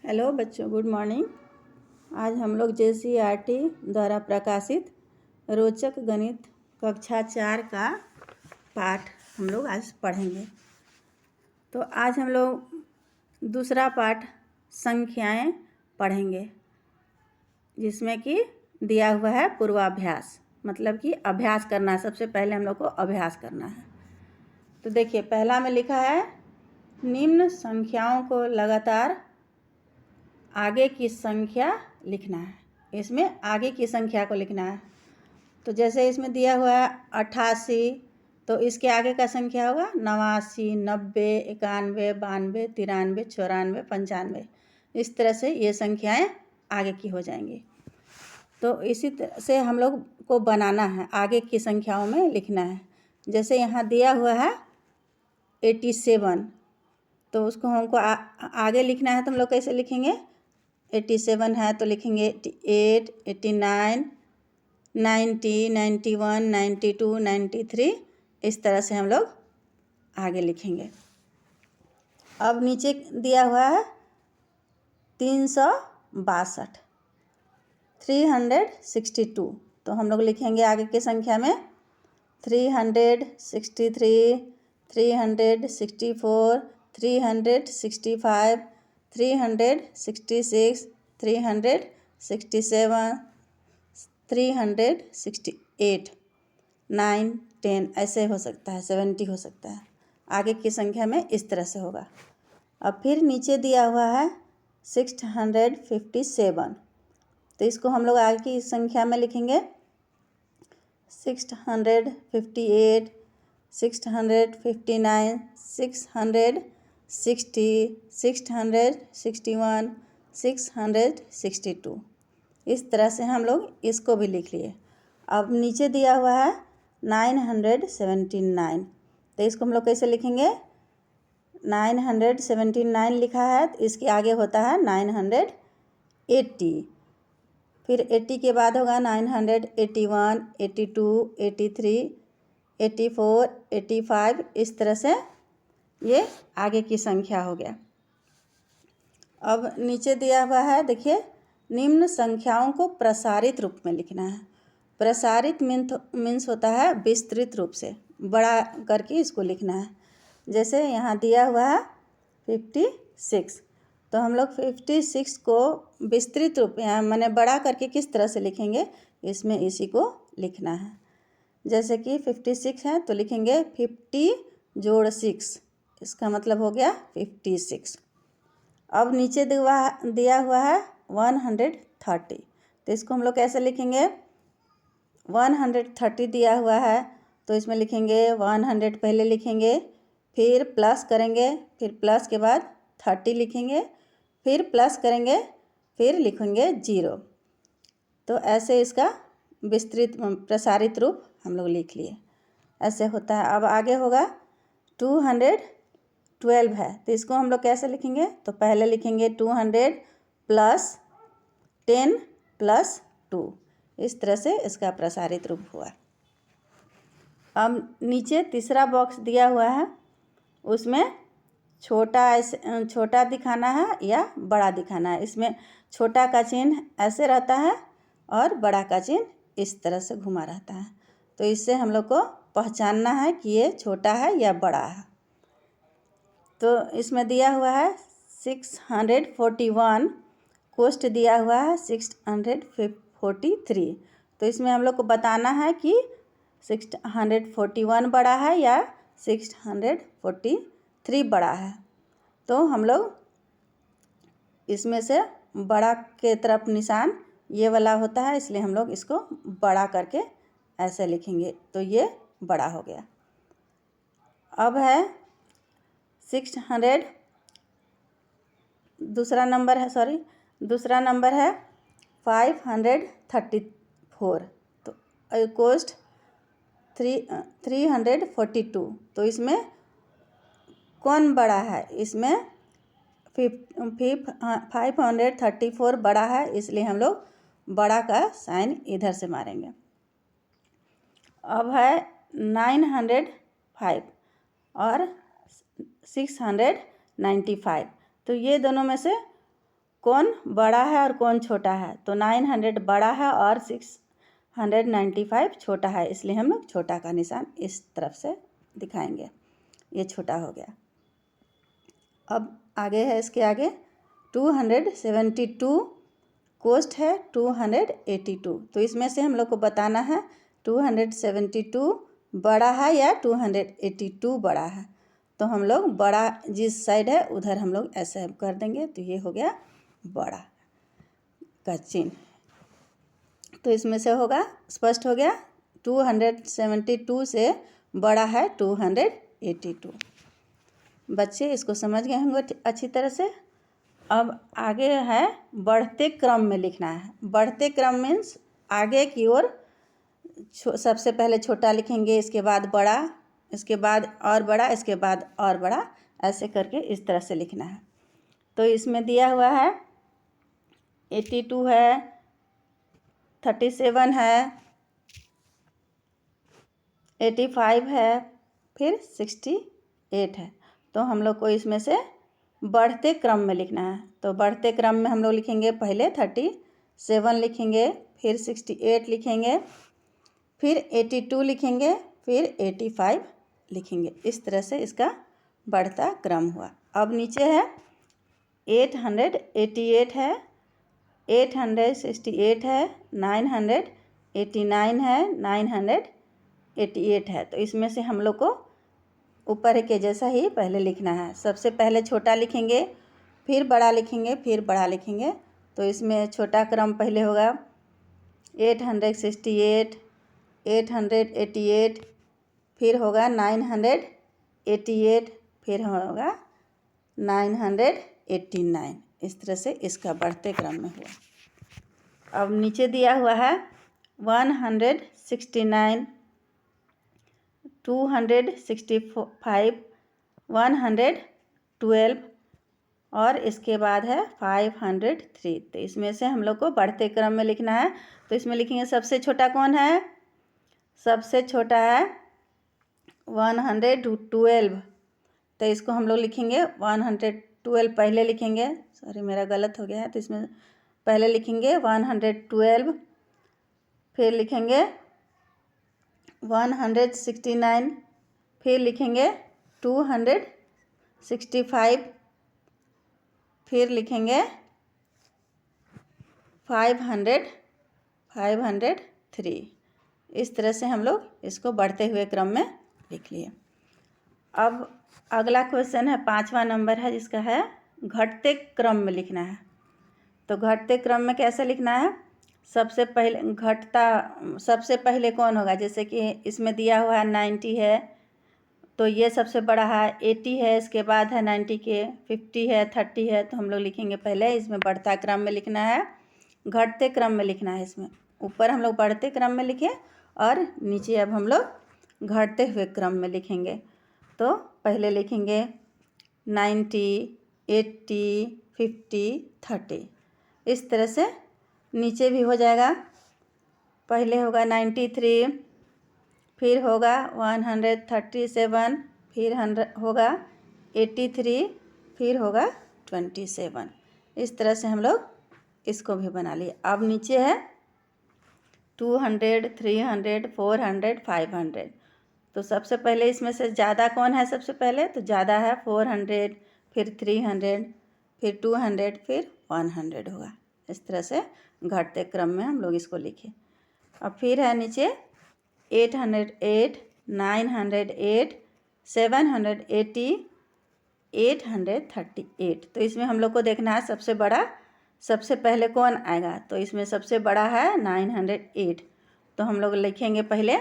Hello बच्चों, good morning. आज हम लोग JCERT द्वारा प्रकाशित रोचक गणित कक्षा 4 का पाठ हम लोग आज पढ़ेंगे। तो आज हम लोग दूसरा पाठ संख्याएं पढ़ेंगे, जिसमें कि दिया हुआ है पूर्वाभ्यास, मतलब कि अभ्यास करना है। सबसे पहले हम लोग को अभ्यास करना है। तो देखिए, पहला में लिखा है निम्न संख्याओं को लगातार आगे की संख्या लिखना है। इसमें आगे की संख्या को लिखना है। तो जैसे इसमें दिया हुआ है 88, तो इसके आगे का संख्या होगा 89, 90, 91, 92, 93, 94, 95। इस तरह से ये संख्याएं आगे की हो जाएंगी। तो इसी तरह से हम लोग को बनाना है, आगे की संख्याओं में लिखना है। जैसे यहाँ दिया हुआ है 87, तो उसको हमको आगे लिखना है। तो हम लोग कैसे लिखेंगे? 87 है तो लिखेंगे 88, 89, 90, 91, 92, 93। इस तरह से हम लोग आगे लिखेंगे। अब नीचे दिया हुआ है 362, 362। तो हम लोग लिखेंगे आगे की संख्या में 363, 364, 365, 366, 367, 368, 9, 10 ऐसे हो सकता है, 70 हो सकता है। आगे की संख्या में इस तरह से होगा। अब फिर नीचे दिया हुआ है 657, तो इसको हम लोग आगे की संख्या में लिखेंगे 658, 659, 660, 661, 662। इस तरह से हम लोग इसको भी लिख लिए। अब नीचे दिया हुआ है 979, तो इसको हम लोग कैसे लिखेंगे? 979 लिखा है, तो इसके आगे होता है 980। फिर 80 के बाद होगा 981, 82, 83, 84, 85। इस तरह से ये आगे की संख्या हो गया। अब नीचे दिया हुआ है, देखिए, निम्न संख्याओं को प्रसारित रूप में लिखना है। प्रसारित मीन्स होता है विस्तृत रूप से, बड़ा करके इसको लिखना है। जैसे यहाँ दिया हुआ है 56, तो हम लोग 56 को विस्तृत रूप में माने बड़ा करके किस तरह से लिखेंगे, इसमें इसी को लिखना है। जैसे कि 56 है तो लिखेंगे 50 जोड़ 6, इसका मतलब हो गया 56। अब नीचे दिया हुआ है 130, तो इसको हम लोग कैसे लिखेंगे? 130 दिया हुआ है तो इसमें लिखेंगे 100 पहले लिखेंगे, फिर प्लस करेंगे, फिर प्लस के बाद 30 लिखेंगे, फिर प्लस करेंगे, फिर लिखेंगे 0। तो ऐसे इसका विस्तृत प्रसारित रूप हम लोग लिख लिए। ऐसे होता है। अब आगे होगा 212 है, तो इसको हम लोग कैसे लिखेंगे? तो पहले लिखेंगे 200 प्लस 10 प्लस 2। इस तरह से इसका प्रसारित रूप हुआ। अब नीचे तीसरा बॉक्स दिया हुआ है, उसमें छोटा दिखाना है या बड़ा दिखाना है। इसमें छोटा का चिन्ह ऐसे रहता है और बड़ा का चिन्ह इस तरह से घुमा रहता है। तो इससे हम लोग को पहचानना है कि ये छोटा है या बड़ा है। तो इसमें दिया हुआ है 641, कोष्ठ दिया हुआ है 643। तो इसमें हम लोग को बताना है कि 641 बड़ा है या 643 बड़ा है। तो हम लोग इसमें से बड़ा के तरफ निशान ये वाला होता है, इसलिए हम लोग इसको बड़ा करके ऐसे लिखेंगे, तो ये बड़ा हो गया। अब है 600, दूसरा नंबर है 534, तो कोष्ठ 342। तो इसमें कौन बड़ा है? इसमें 534 बड़ा है, इसलिए हम लोग बड़ा का साइन इधर से मारेंगे। अब है 905 और 695, तो ये दोनों में से कौन बड़ा है और कौन छोटा है। तो 900 बड़ा है और 695 छोटा है, इसलिए हम लोग छोटा का निशान इस तरफ से दिखाएंगे। ये छोटा हो गया। अब आगे है, इसके आगे 272 कोस्ट है 282। तो इसमें से हम लोग को बताना है 272 बड़ा है या 282 बड़ा है। तो हम लोग बड़ा जिस साइड है उधर हम लोग ऐसे कर देंगे, तो ये हो गया बड़ा का चिन्ह। तो इसमें से होगा, स्पष्ट हो गया, 272 से बड़ा है 282। बच्चे इसको समझ गए होंगे अच्छी तरह से। अब आगे है बढ़ते क्रम में लिखना है। बढ़ते क्रम मीन्स आगे की ओर सबसे पहले छोटा लिखेंगे, इसके बाद बड़ा, इसके बाद और बड़ा, इसके बाद और बड़ा, ऐसे करके इस तरह से लिखना है। तो इसमें दिया हुआ है 82 है, 37 है, 85 है, फिर 68 है। तो हम लोग को इसमें से बढ़ते क्रम में लिखना है। तो बढ़ते क्रम में हम लोग लिखेंगे, पहले 37 लिखेंगे, फिर 68 लिखेंगे, फिर 82 लिखेंगे, फिर 85 लिखेंगे। इस तरह से इसका बढ़ता क्रम हुआ। अब नीचे है 888 है, 868 है, 989 है, 988 है। तो इसमें से हम लोग को ऊपर के जैसा ही पहले लिखना है। सबसे पहले छोटा लिखेंगे, फिर बड़ा लिखेंगे, फिर बड़ा लिखेंगे। तो इसमें छोटा क्रम पहले होगा 868, 888, फिर होगा 988, फिर होगा 989। इस तरह से इसका बढ़ते क्रम में हुआ। अब नीचे दिया हुआ है 169, 265, 112 और इसके बाद है 503। तो इसमें से हम लोग को बढ़ते क्रम में लिखना है। तो इसमें लिखेंगे, सबसे छोटा कौन है? सबसे छोटा है 112। तो इसको हम लोग लिखेंगे 112 पहले लिखेंगे, सॉरी मेरा गलत हो गया है। तो इसमें पहले लिखेंगे 112, फिर लिखेंगे 169, फिर लिखेंगे 265, फिर लिखेंगे 503। इस तरह से हम लोग इसको बढ़ते हुए क्रम में लिख लिए। अब अगला क्वेश्चन है, 5वां नंबर है, जिसका है घटते क्रम में लिखना है। तो घटते क्रम में कैसे लिखना है? सबसे पहले कौन होगा? जैसे कि इसमें दिया हुआ है 90 है, तो ये सबसे बड़ा है। 80 है, इसके बाद है 90 के, 50 है, 30 है। तो हम लोग लिखेंगे पहले, इसमें बढ़ता क्रम में लिखना है, घटते क्रम में लिखना है। इसमें ऊपर हम लोग बढ़ते क्रम में लिखे और नीचे अब हम लोग घटते हुए क्रम में लिखेंगे। तो पहले लिखेंगे 90, 80, 50, 30। इस तरह से नीचे भी हो जाएगा। पहले होगा 93, फिर होगा 137, फिर 100 होगा 83, फिर होगा 27। इस तरह से हम लोग इसको भी बना लिए। अब नीचे है 200, 300, 400, 500। तो सबसे पहले इसमें से ज़्यादा कौन है? सबसे पहले तो ज़्यादा है 400, फिर 300, फिर 200, फिर 100 होगा। इस तरह से घटते क्रम में हम लोग इसको लिखे। अब फिर है नीचे 808, 908, 780, 838। तो इसमें हम लोग को देखना है सबसे बड़ा सबसे पहले कौन आएगा। तो इसमें सबसे बड़ा है 908। तो हम लोग लिखेंगे पहले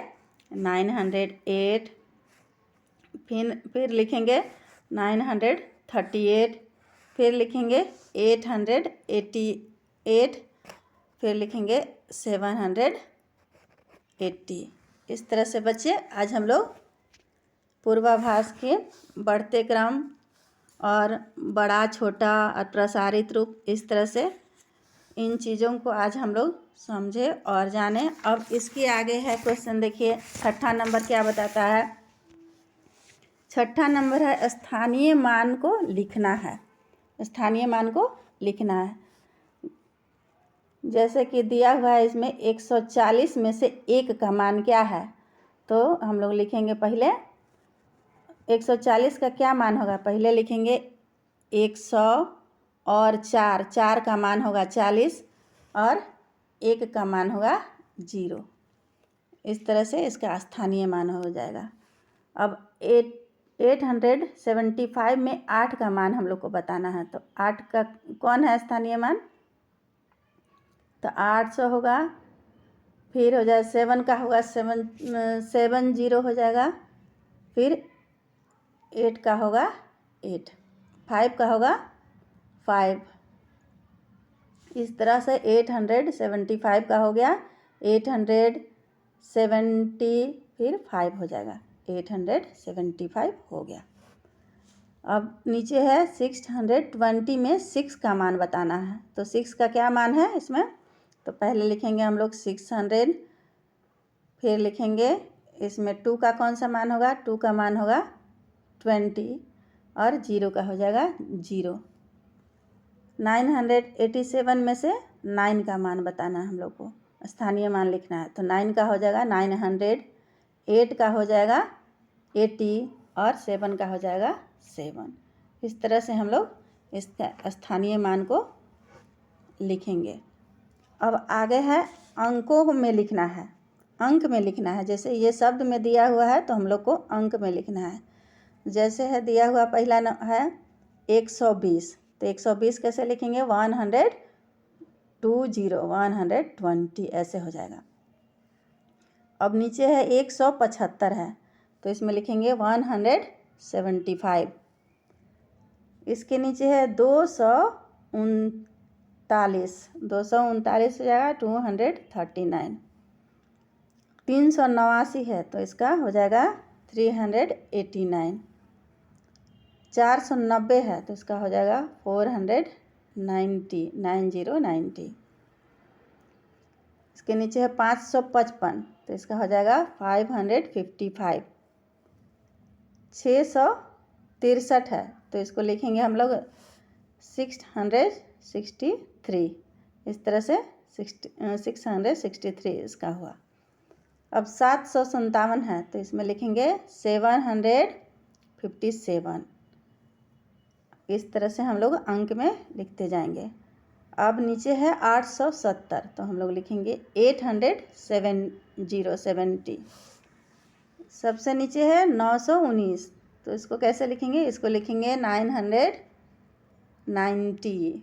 908, फिर लिखेंगे 938, फिर लिखेंगे 888, फिर लिखेंगे 780। इस तरह से बच्चे आज हम लोग पूर्वाभास के बढ़ते क्रम और बड़ा छोटा और प्रसारित रूप, इस तरह से इन चीज़ों को आज हम लोग समझे और जाने। अब इसके आगे है क्वेश्चन, देखिए 6ठा नंबर क्या बताता है। 6ठा नंबर है स्थानीय मान को लिखना है। स्थानीय मान को लिखना है। जैसे कि दिया हुआ है इसमें 140 में से 1 का मान क्या है, तो हम लोग लिखेंगे पहले 140 का क्या मान होगा। पहले लिखेंगे 100 और 4 का मान होगा 40 और 1 का मान होगा 0। इस तरह से इसका स्थानीय मान हो जाएगा। अब 875 में 8 का मान हम लोग को बताना है, तो 8 का कौन है स्थानीय मान, तो 800 होगा। फिर हो जाए 7 का होगा 70 हो जाएगा। फिर 8 का होगा 8, 5 का होगा 5। इस तरह से 875 का हो गया 870, फिर 5 हो जाएगा, 875 हो गया। अब नीचे है 620 में 6 का मान बताना है, तो 6 का क्या मान है इसमें, तो पहले लिखेंगे हम लोग 600, फिर लिखेंगे इसमें 2 का कौन सा मान होगा, 2 का मान होगा 20 और 0 का हो जाएगा 0। 987 में से 9 का मान बताना है हम लोग को, स्थानीय मान लिखना है, तो 9 का हो जाएगा 900, 8 का हो जाएगा 80 और 7 का हो जाएगा 7। इस तरह से हम लोग इसका स्थानीय मान को लिखेंगे। अब आगे है अंकों में लिखना है, अंक में लिखना है। जैसे ये शब्द में दिया हुआ है तो हम लोग को अंक में लिखना है। जैसे है दिया हुआ पहला है 120, तो 120 कैसे लिखेंगे, 120, 120 ऐसे हो जाएगा। अब नीचे है 175 है, तो इसमें लिखेंगे 175। इसके नीचे है 239 हो जाएगा 239। 389 है, तो इसका हो जाएगा 389। 490 है, तो इसका हो जाएगा 490। इसके नीचे है 555, तो इसका हो जाएगा 555। 663 है, तो इसको लिखेंगे हम लोग 663। इस तरह से 663 इसका हुआ। अब 757 है, तो इसमें लिखेंगे 757। इस तरह से हम लोग अंक में लिखते जाएंगे। अब नीचे है 870, तो हम लोग लिखेंगे 870। सबसे नीचे है 919, तो इसको कैसे लिखेंगे, इसको लिखेंगे 990।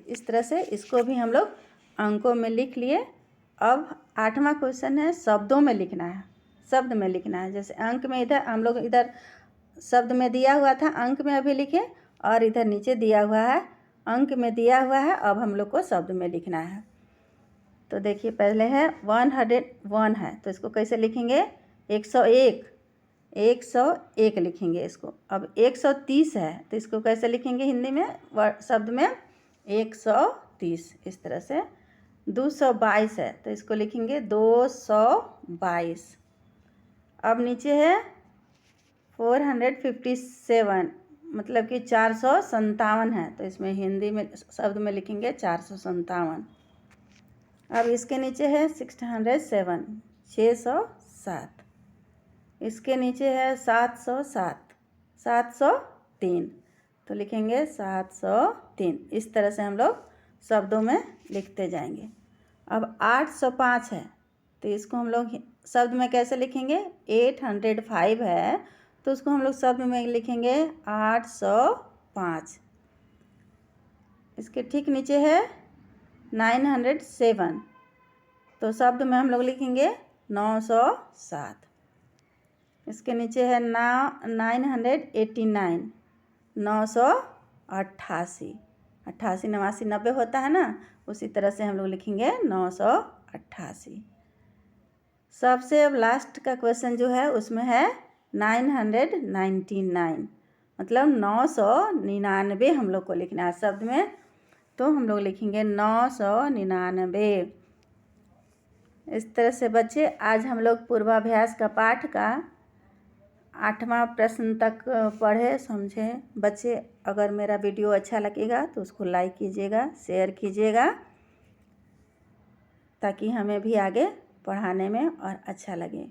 इस तरह से इसको भी हम लोग अंकों में लिख लिए। अब 8वां क्वेश्चन है शब्दों में लिखना है, शब्द में लिखना है। जैसे अंक में इधर हम लोग इधर शब्द में दिया हुआ था, अंक में अभी लिखे, और इधर नीचे दिया हुआ है, अंक में दिया हुआ है, अब हम लोग को शब्द में लिखना है। तो देखिए पहले है 101 है, तो इसको कैसे लिखेंगे, 101 लिखेंगे इसको। अब 130 है, तो इसको कैसे लिखेंगे हिंदी में शब्द में, 130। इस तरह से 222 है, तो इसको लिखेंगे 222। अब नीचे है 457, मतलब कि 457 है, तो इसमें हिंदी में शब्द में लिखेंगे 457। अब इसके नीचे है 607, 607। इसके नीचे है 707, 703, तो लिखेंगे 703। इस तरह से हम लोग शब्दों में लिखते जाएंगे। अब 805 है, तो इसको हम लोग शब्द में कैसे लिखेंगे, 805 है, तो उसको हम लोग शब्द में लिखेंगे 805। इसके ठीक नीचे है 907, तो शब्द में हम लोग लिखेंगे 907। इसके नीचे है 989, 988। 88, 89, 90 होता है ना, उसी तरह से हम लोग लिखेंगे 988। सबसे अब लास्ट का क्वेश्चन जो है उसमें है 999, मतलब 999 हम लोग को लिखना है शब्द में, तो हम लोग लिखेंगे 999। इस तरह से बच्चे आज हम लोग पूर्वाभ्यास का पाठ का 8वां प्रश्न तक पढ़े समझे बच्चे। अगर मेरा वीडियो अच्छा लगेगा तो उसको लाइक कीजिएगा, शेयर कीजिएगा, ताकि हमें भी आगे पढ़ाने में और अच्छा लगे।